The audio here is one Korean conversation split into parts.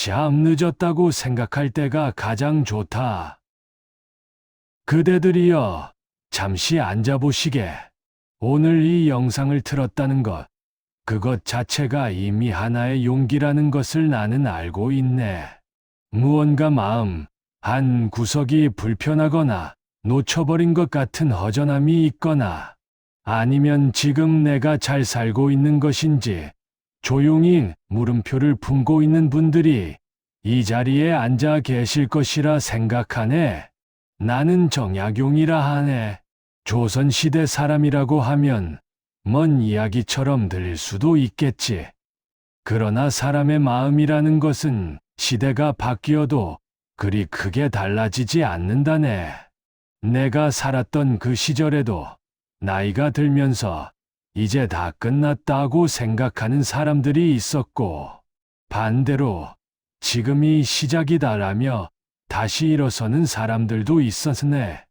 참 늦었다고 생각할 때가 가장 좋다. 그대들이여, 잠시 앉아보시게. 오늘 이 영상을 틀었다는 것, 그것 자체가 이미 하나의 용기라는 것을 나는 알고 있네. 무언가 마음 한 구석이 불편하거나 놓쳐버린 것 같은 허전함이 있거나 아니면 지금 내가 잘 살고 있는 것인지 조용히 물음표를 품고 있는 분들이 이 자리에 앉아 계실 것이라 생각하네. 나는 정약용이라 하네. 조선시대 사람이라고 하면 먼 이야기처럼 들릴 수도 있겠지. 그러나 사람의 마음이라는 것은 시대가 바뀌어도 그리 크게 달라지지 않는다네. 내가 살았던 그 시절에도 나이가 들면서 이제 다 끝났다고 생각하는 사람들이 있었고, 반대로 지금이 시작이다라며 다시 일어서는 사람들도 있었네.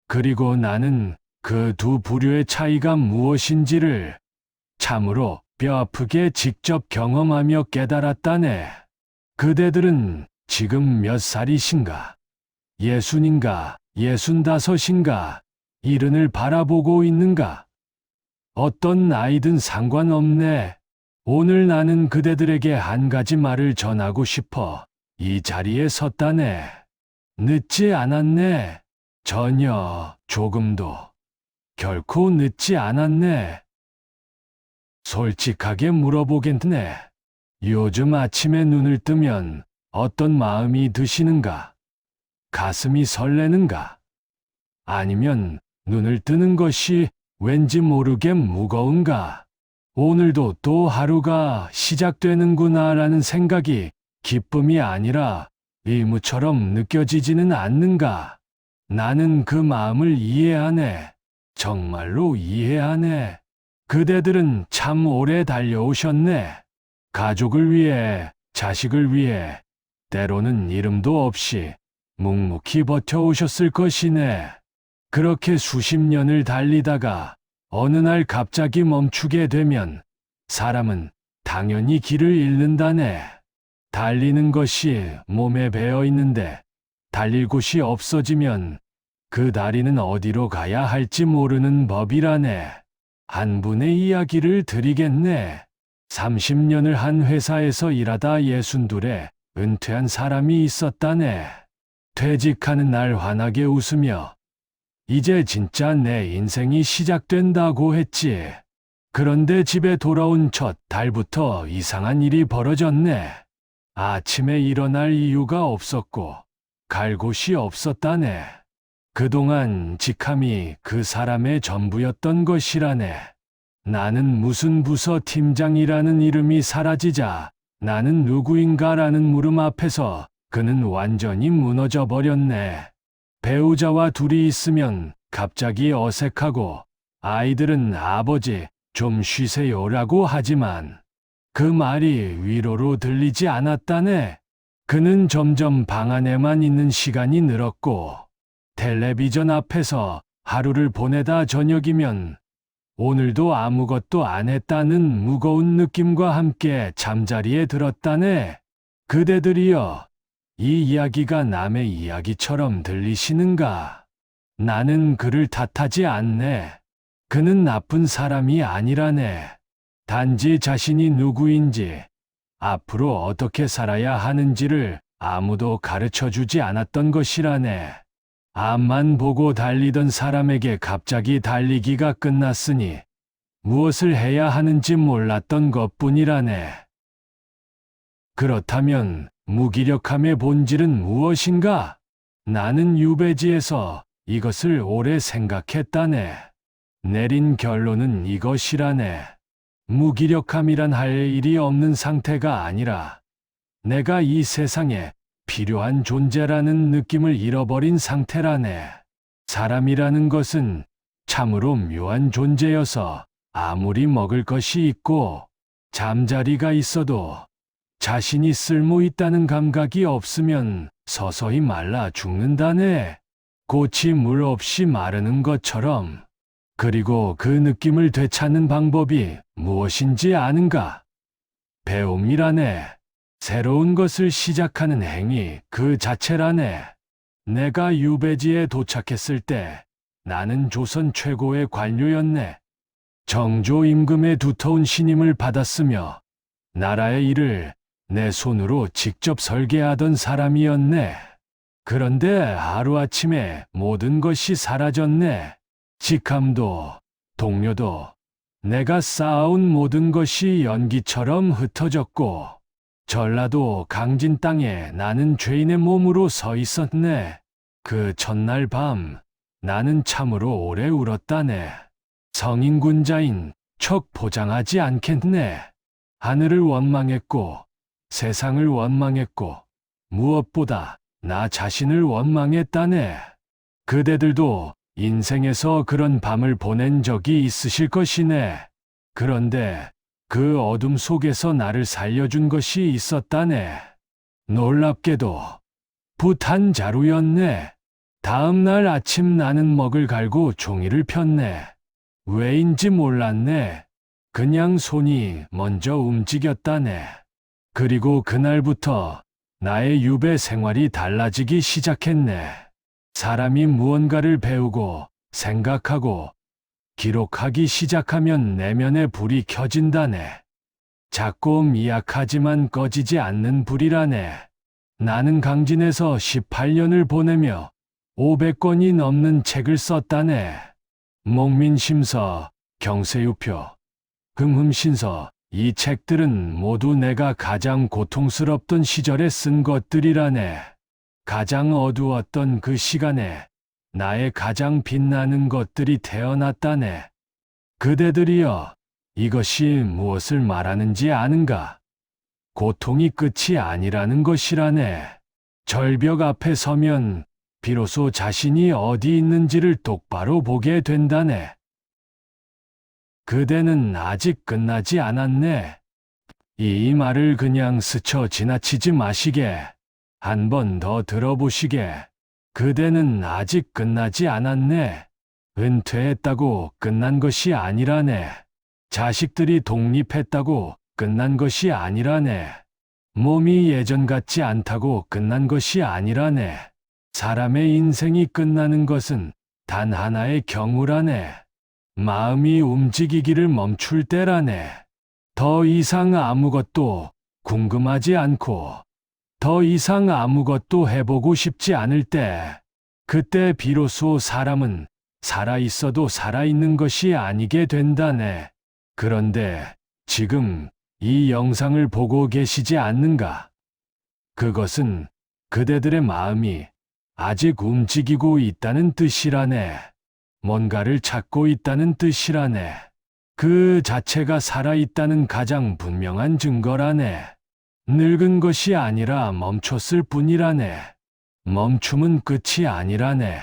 그리고 나는 그 두 부류의 차이가 무엇인지를 참으로 뼈아프게 직접 경험하며 깨달았다네. 그대들은 지금 몇 살이신가? 60인가? 65인가? 70을 바라보고 있는가? 어떤 나이든 상관없네. 오늘 나는 그대들에게 한 가지 말을 전하고 싶어 이 자리에 섰다네. 늦지 않았네. 전혀, 조금도. 결코 늦지 않았네. 솔직하게 물어보겠네. 요즘 아침에 눈을 뜨면 어떤 마음이 드시는가? 가슴이 설레는가? 아니면 눈을 뜨는 것이 왠지 모르게 무거운가? 오늘도 또 하루가 시작되는구나라는 생각이 기쁨이 아니라 의무처럼 느껴지지는 않는가? 나는 그 마음을 이해하네. 정말로 이해하네. 그대들은 참 오래 달려오셨네. 가족을 위해, 자식을 위해, 때로는 이름도 없이 묵묵히 버텨오셨을 것이네. 그렇게 수십 년을 달리다가 어느 날 갑자기 멈추게 되면 사람은 당연히 길을 잃는다네. 달리는 것이 몸에 배어 있는데 달릴 곳이 없어지면 그 다리는 어디로 가야 할지 모르는 법이라네. 한 분의 이야기를 드리겠네. 30년을 한 회사에서 일하다 62에 은퇴한 사람이 있었다네. 퇴직하는 날 환하게 웃으며 이제 진짜 내 인생이 시작된다고 했지. 그런데 집에 돌아온 첫 달부터 이상한 일이 벌어졌네. 아침에 일어날 이유가 없었고 갈 곳이 없었다네. 그동안 직함이 그 사람의 전부였던 것이라네. 나는 무슨 부서 팀장이라는 이름이 사라지자 나는 누구인가라는 물음 앞에서 그는 완전히 무너져 버렸네. 배우자와 둘이 있으면 갑자기 어색하고 아이들은 아버지 좀 쉬세요라고 하지만 그 말이 위로로 들리지 않았다네. 그는 점점 방 안에만 있는 시간이 늘었고 텔레비전 앞에서 하루를 보내다 저녁이면 오늘도 아무것도 안 했다는 무거운 느낌과 함께 잠자리에 들었다네. 그대들이여, 이 이야기가 남의 이야기처럼 들리시는가? 나는 그를 탓하지 않네. 그는 나쁜 사람이 아니라네. 단지 자신이 누구인지, 앞으로 어떻게 살아야 하는지를 아무도 가르쳐주지 않았던 것이라네. 앞만 보고 달리던 사람에게 갑자기 달리기가 끝났으니 무엇을 해야 하는지 몰랐던 것뿐이라네. 그렇다면 무기력함의 본질은 무엇인가? 나는 유배지에서 이것을 오래 생각했다네. 내린 결론은 이것이라네. 무기력함이란 할 일이 없는 상태가 아니라 내가 이 세상에 필요한 존재라는 느낌을 잃어버린 상태라네. 사람이라는 것은 참으로 묘한 존재여서 아무리 먹을 것이 있고 잠자리가 있어도 자신이 쓸모 있다는 감각이 없으면 서서히 말라 죽는다네. 꽃이 물 없이 마르는 것처럼. 그리고 그 느낌을 되찾는 방법이 무엇인지 아는가? 배움이라네. 새로운 것을 시작하는 행위 그 자체라네. 내가 유배지에 도착했을 때 나는 조선 최고의 관료였네. 정조 임금의 두터운 신임을 받았으며 나라의 일을 내 손으로 직접 설계하던 사람이었네. 그런데 하루아침에 모든 것이 사라졌네. 직함도 동료도 내가 쌓아온 모든 것이 연기처럼 흩어졌고 전라도 강진 땅에 나는 죄인의 몸으로 서 있었네. 그 첫날 밤 나는 참으로 오래 울었다네. 성인군자인 척 포장하지 않겠네. 하늘을 원망했고 세상을 원망했고 무엇보다 나 자신을 원망했다네. 그대들도 인생에서 그런 밤을 보낸 적이 있으실 것이네. 그런데 그 어둠 속에서 나를 살려준 것이 있었다네. 놀랍게도 붓한 자루였네. 다음 날 아침 나는 먹을 갈고 종이를 폈네. 왜인지 몰랐네. 그냥 손이 먼저 움직였다네. 그리고 그날부터 나의 유배 생활이 달라지기 시작했네. 사람이 무언가를 배우고 생각하고 기록하기 시작하면 내면의 불이 켜진다네. 작고 미약하지만 꺼지지 않는 불이라네. 나는 강진에서 18년을 보내며 500권이 넘는 책을 썼다네. 목민심서, 경세유표, 금흠신서, 이 책들은 모두 내가 가장 고통스럽던 시절에 쓴 것들이라네. 가장 어두웠던 그 시간에 나의 가장 빛나는 것들이 태어났다네. 그대들이여, 이것이 무엇을 말하는지 아는가? 고통이 끝이 아니라는 것이라네. 절벽 앞에 서면 비로소 자신이 어디 있는지를 똑바로 보게 된다네. 그대는 아직 끝나지 않았네. 이 말을 그냥 스쳐 지나치지 마시게. 한 번 더 들어보시게. 그대는 아직 끝나지 않았네. 은퇴했다고 끝난 것이 아니라네. 자식들이 독립했다고 끝난 것이 아니라네. 몸이 예전 같지 않다고 끝난 것이 아니라네. 사람의 인생이 끝나는 것은 단 하나의 경우라네. 마음이 움직이기를 멈출 때라네. 더 이상 아무것도 궁금하지 않고 더 이상 아무것도 해보고 싶지 않을 때, 그때 비로소 사람은 살아있어도 살아있는 것이 아니게 된다네. 그런데 지금 이 영상을 보고 계시지 않는가? 그것은 그대들의 마음이 아직 움직이고 있다는 뜻이라네. 뭔가를 찾고 있다는 뜻이라네. 그 자체가 살아있다는 가장 분명한 증거라네. 늙은 것이 아니라 멈췄을 뿐이라네. 멈춤은 끝이 아니라네.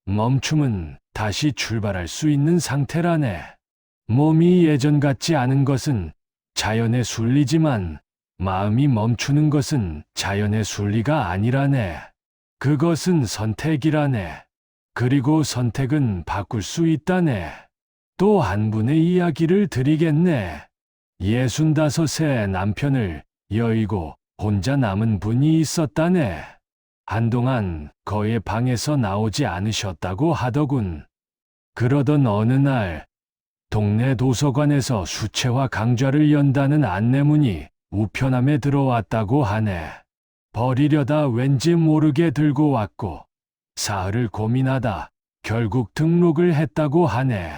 멈춤은 다시 출발할 수 있는 상태라네. 몸이 예전 같지 않은 것은 자연의 순리지만 마음이 멈추는 것은 자연의 순리가 아니라네. 그것은 선택이라네. 그리고 선택은 바꿀 수 있다네. 또 한 분의 이야기를 드리겠네. 65세 남편을 여의고 혼자 남은 분이 있었다네. 한동안 거의 방에서 나오지 않으셨다고 하더군. 그러던 어느 날 동네 도서관에서 수채화 강좌를 연다는 안내문이 우편함에 들어왔다고 하네. 버리려다 왠지 모르게 들고 왔고 사흘을 고민하다 결국 등록을 했다고 하네.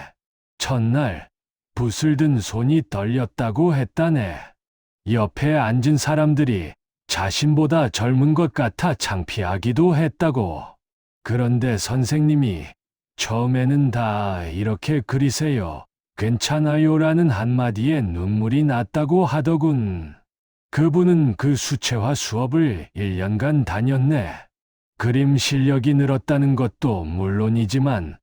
첫날 붓을 든 손이 떨렸다고 했다네. 옆에 앉은 사람들이 자신보다 젊은 것 같아 창피하기도 했다고. 그런데 선생님이 처음에는 다 이렇게 그리세요. 괜찮아요라는 한마디에 눈물이 났다고 하더군. 그분은 그 수채화 수업을 1년간 다녔네. 그림 실력이 늘었다는 것도 물론이지만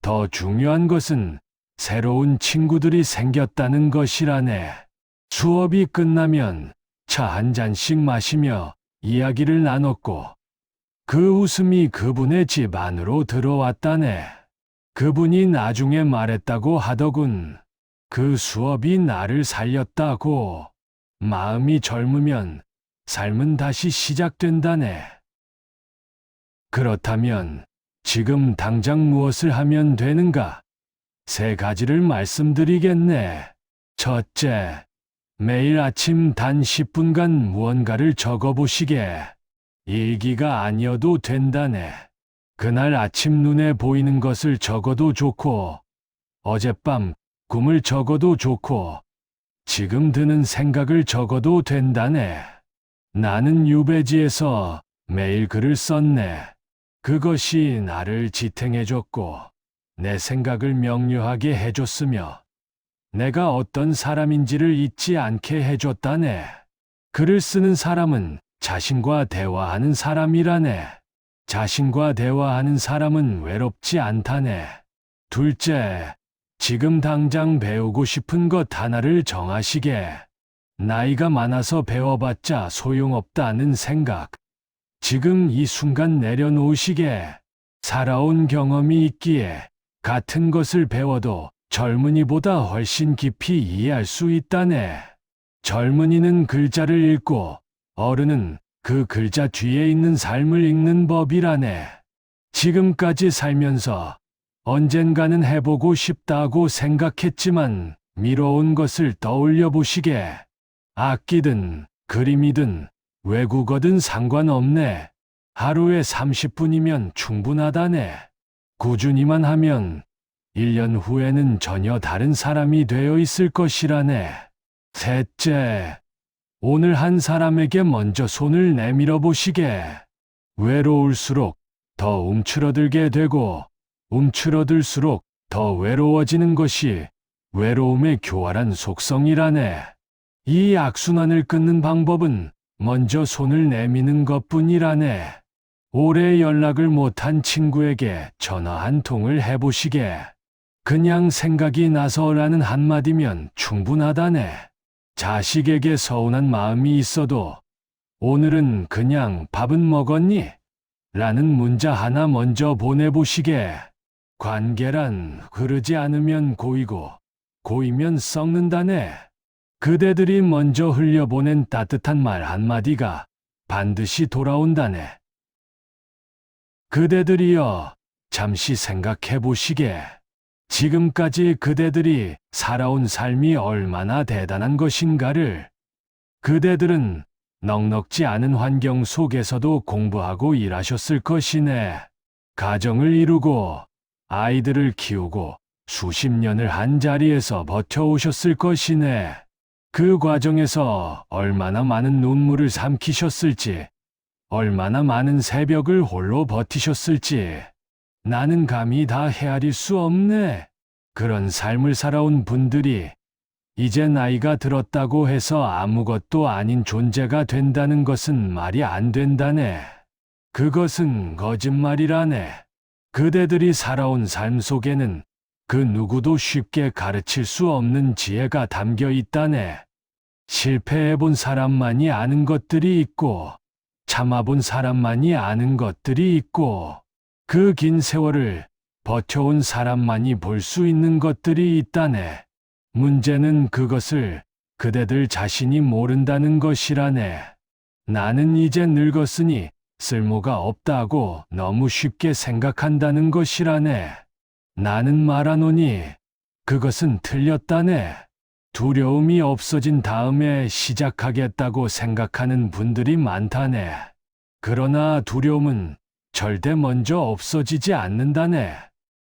더 중요한 것은 새로운 친구들이 생겼다는 것이라네. 수업이 끝나면 차 한 잔씩 마시며 이야기를 나눴고 그 웃음이 그분의 집 안으로 들어왔다네. 그분이 나중에 말했다고 하더군. 그 수업이 나를 살렸다고. 마음이 젊으면 삶은 다시 시작된다네. 그렇다면 지금 당장 무엇을 하면 되는가? 세 가지를 말씀드리겠네. 첫째, 매일 아침 단 10분간 무언가를 적어보시게. 일기가 아니어도 된다네. 그날 아침 눈에 보이는 것을 적어도 좋고, 어젯밤 꿈을 적어도 좋고, 지금 드는 생각을 적어도 된다네. 나는 유배지에서 매일 글을 썼네. 그것이 나를 지탱해줬고, 내 생각을 명료하게 해줬으며, 내가 어떤 사람인지를 잊지 않게 해줬다네. 글을 쓰는 사람은 자신과 대화하는 사람이라네. 자신과 대화하는 사람은 외롭지 않다네. 둘째, 지금 당장 배우고 싶은 것 하나를 정하시게. 나이가 많아서 배워봤자 소용없다는 생각. 지금 이 순간 내려놓으시게. 살아온 경험이 있기에 같은 것을 배워도 젊은이보다 훨씬 깊이 이해할 수 있다네. 젊은이는 글자를 읽고 어른은 그 글자 뒤에 있는 삶을 읽는 법이라네. 지금까지 살면서 언젠가는 해보고 싶다고 생각했지만 미뤄온 것을 떠올려 보시게. 악기든 그림이든 외국어든 상관없네. 하루에 30분이면 충분하다네. 꾸준히만 하면 1년 후에는 전혀 다른 사람이 되어 있을 것이라네. 셋째, 오늘 한 사람에게 먼저 손을 내밀어 보시게. 외로울수록 더 움츠러들게 되고, 움츠러들수록 더 외로워지는 것이 외로움의 교활한 속성이라네. 이 악순환을 끊는 방법은 먼저 손을 내미는 것뿐이라네. 오래 연락을 못한 친구에게 전화 한 통을 해보시게. 그냥 생각이 나서라는 한마디면 충분하다네. 자식에게 서운한 마음이 있어도 오늘은 그냥 밥은 먹었니? 라는 문자 하나 먼저 보내보시게. 관계란 흐르지 않으면 고이고 고이면 썩는다네. 그대들이 먼저 흘려보낸 따뜻한 말 한마디가 반드시 돌아온다네. 그대들이여, 잠시 생각해 보시게. 지금까지 그대들이 살아온 삶이 얼마나 대단한 것인가를. 그대들은 넉넉지 않은 환경 속에서도 공부하고 일하셨을 것이네. 가정을 이루고 아이들을 키우고 수십 년을 한 자리에서 버텨오셨을 것이네. 그 과정에서 얼마나 많은 눈물을 삼키셨을지, 얼마나 많은 새벽을 홀로 버티셨을지 나는 감히 다 헤아릴 수 없네. 그런 삶을 살아온 분들이 이제 나이가 들었다고 해서 아무것도 아닌 존재가 된다는 것은 말이 안 된다네. 그것은 거짓말이라네. 그대들이 살아온 삶 속에는 그 누구도 쉽게 가르칠 수 없는 지혜가 담겨 있다네. 실패해본 사람만이 아는 것들이 있고, 참아본 사람만이 아는 것들이 있고, 그 긴 세월을 버텨온 사람만이 볼 수 있는 것들이 있다네. 문제는 그것을 그대들 자신이 모른다는 것이라네. 나는 이제 늙었으니 쓸모가 없다고 너무 쉽게 생각한다는 것이라네. 나는 말하노니 그것은 틀렸다네. 두려움이 없어진 다음에 시작하겠다고 생각하는 분들이 많다네. 그러나 두려움은 절대 먼저 없어지지 않는다네.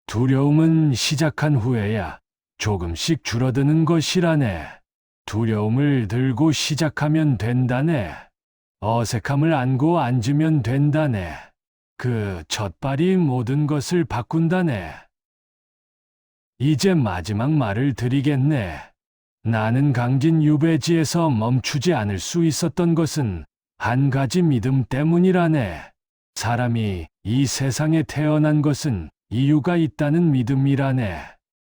두려움은 시작한 후에야 조금씩 줄어드는 것이라네. 두려움을 들고 시작하면 된다네. 어색함을 안고 앉으면 된다네. 그 첫발이 모든 것을 바꾼다네. 이제 마지막 말을 드리겠네. 나는 강진 유배지에서 멈추지 않을 수 있었던 것은 한 가지 믿음 때문이라네. 사람이 이 세상에 태어난 것은 이유가 있다는 믿음이라네.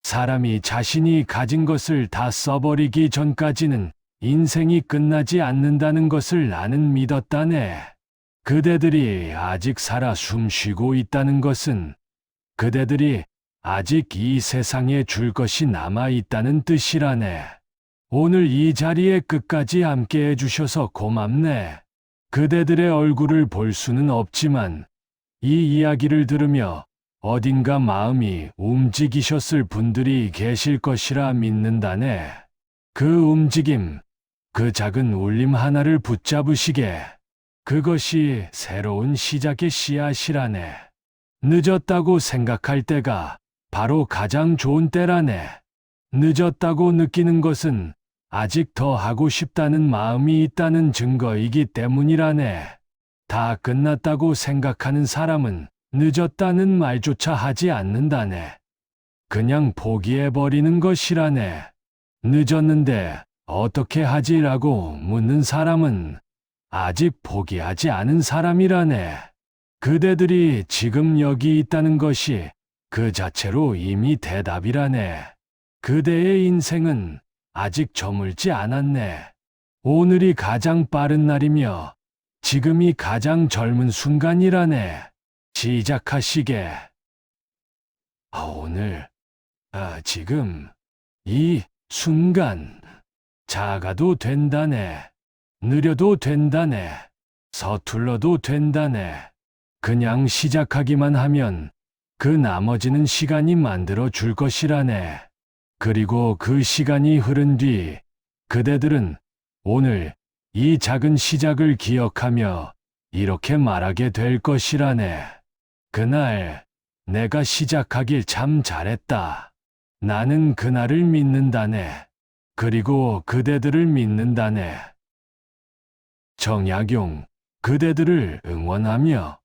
사람이 자신이 가진 것을 다 써버리기 전까지는 인생이 끝나지 않는다는 것을 나는 믿었다네. 그대들이 아직 살아 숨쉬고 있다는 것은 그대들이 아직 이 세상에 줄 것이 남아 있다는 뜻이라네. 오늘 이 자리에 끝까지 함께 해주셔서 고맙네. 그대들의 얼굴을 볼 수는 없지만 이 이야기를 들으며 어딘가 마음이 움직이셨을 분들이 계실 것이라 믿는다네. 그 움직임, 그 작은 울림 하나를 붙잡으시게. 그것이 새로운 시작의 씨앗이라네. 늦었다고 생각할 때가 바로 가장 좋은 때라네. 늦었다고 느끼는 것은 아직 더 하고 싶다는 마음이 있다는 증거이기 때문이라네. 다 끝났다고 생각하는 사람은 늦었다는 말조차 하지 않는다네. 그냥 포기해버리는 것이라네. 늦었는데 어떻게 하지라고 묻는 사람은 아직 포기하지 않은 사람이라네. 그대들이 지금 여기 있다는 것이 그 자체로 이미 대답이라네. 그대의 인생은 아직 저물지 않았네. 오늘이 가장 빠른 날이며 지금이 가장 젊은 순간이라네. 시작하시게. 오늘, 지금, 이 순간, 작아도 된다네. 느려도 된다네. 서툴러도 된다네. 그냥 시작하기만 하면 그 나머지는 시간이 만들어 줄 것이라네. 그리고 그 시간이 흐른 뒤 그대들은 오늘 이 작은 시작을 기억하며 이렇게 말하게 될 것이라네. 그날 내가 시작하길 참 잘했다. 나는 그날을 믿는다네. 그리고 그대들을 믿는다네. 정약용, 그대들을 응원하며